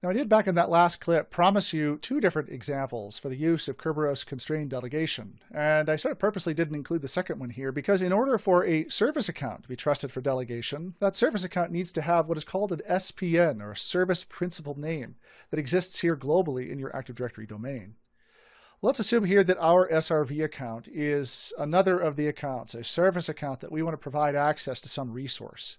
Now, I did back in that last clip promise you two different examples for the use of Kerberos constrained delegation, and I sort of purposely didn't include the second one here because in order for a service account to be trusted for delegation, that service account needs to have what is called an SPN, or a service principal name, that exists here globally in your Active Directory domain. Let's assume here that our SRV account is another of the accounts, a service account that we want to provide access to some resource.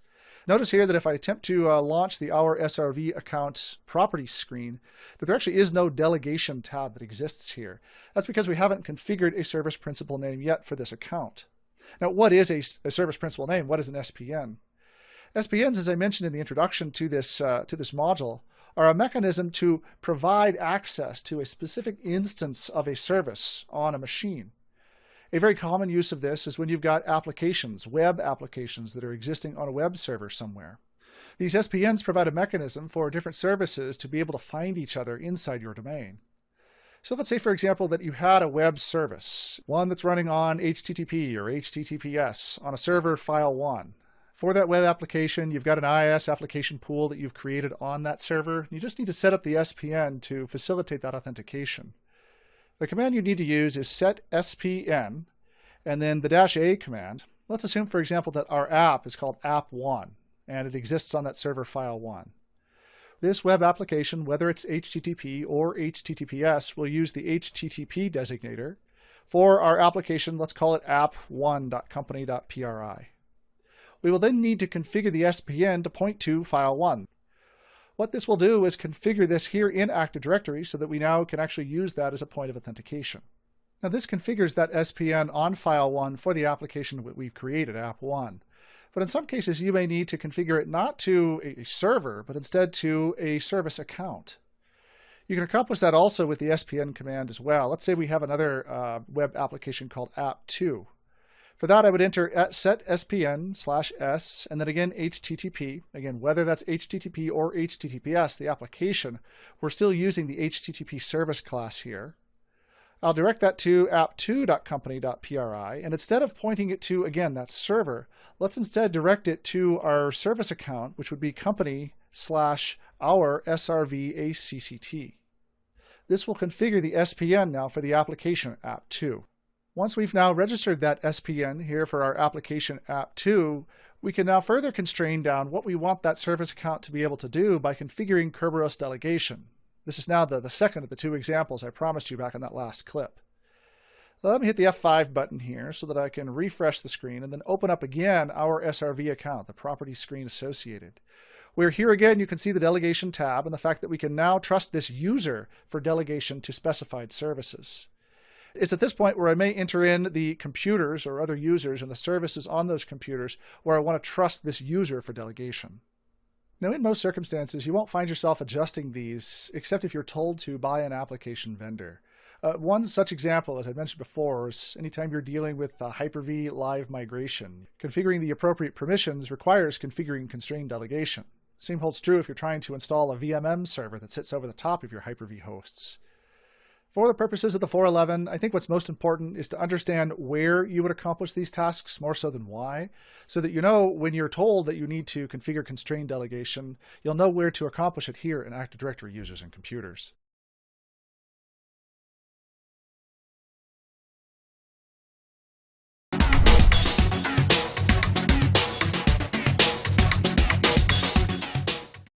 Notice here that if I attempt to launch the Our SRV account properties screen, that there actually is no delegation tab that exists here. That's because we haven't configured a service principal name yet for this account. Now, what is a service principal name? What is an SPN? SPNs, as I mentioned in the introduction to this module, are a mechanism to provide access to a specific instance of a service on a machine. A very common use of this is when you've got applications, web applications that are existing on a web server somewhere. These SPNs provide a mechanism for different services to be able to find each other inside your domain. So let's say, for example, that you had a web service, one that's running on HTTP or HTTPS on a server file 1. For that web application, you've got an IIS application pool that you've created on that server. You just need to set up the SPN to facilitate that authentication. The command you need to use is set SPN, and then the -A command. Let's assume, for example, that our app is called app1, and it exists on that server file 1. This web application, whether it's HTTP or HTTPS, will use the HTTP designator. For our application, let's call it app1.company.pri. We will then need to configure the SPN to point to file 1. What this will do is configure this here in Active Directory so that we now can actually use that as a point of authentication. Now, this configures that SPN on file 1 for the application that we've created, app1. But in some cases, you may need to configure it not to a server, but instead to a service account. You can accomplish that also with the SPN command as well. Let's say we have another web application called app2. For that, I would enter set SPN/s, and then again HTTP. Again, whether that's HTTP or HTTPS, the application, we're still using the HTTP service class here. I'll direct that to app2.company.pri, and instead of pointing it to, again, that server, let's instead direct it to our service account, which would be company/our SRV-ACCT. This will configure the SPN now for the application app2. Once we've now registered that SPN here for our application app2, we can now further constrain down what we want that service account to be able to do by configuring Kerberos delegation. This is now the second of the two examples I promised you back in that last clip. Let me hit the F5 button here so that I can refresh the screen and then open up again our SRV account, the property screen associated. Where here again you can see the delegation tab and the fact that we can now trust this user for delegation to specified services. It's at this point where I may enter in the computers or other users and the services on those computers where I want to trust this user for delegation. Now, in most circumstances, you won't find yourself adjusting these except if you're told to by an application vendor. One such example, as I mentioned before, is anytime you're dealing with Hyper-V live migration. Configuring the appropriate permissions requires configuring constrained delegation. Same holds true if you're trying to install a VMM server that sits over the top of your Hyper-V hosts. For the purposes of the 411, I think what's most important is to understand where you would accomplish these tasks more so than why, so that you know when you're told that you need to configure constrained delegation, you'll know where to accomplish it here in Active Directory users and computers.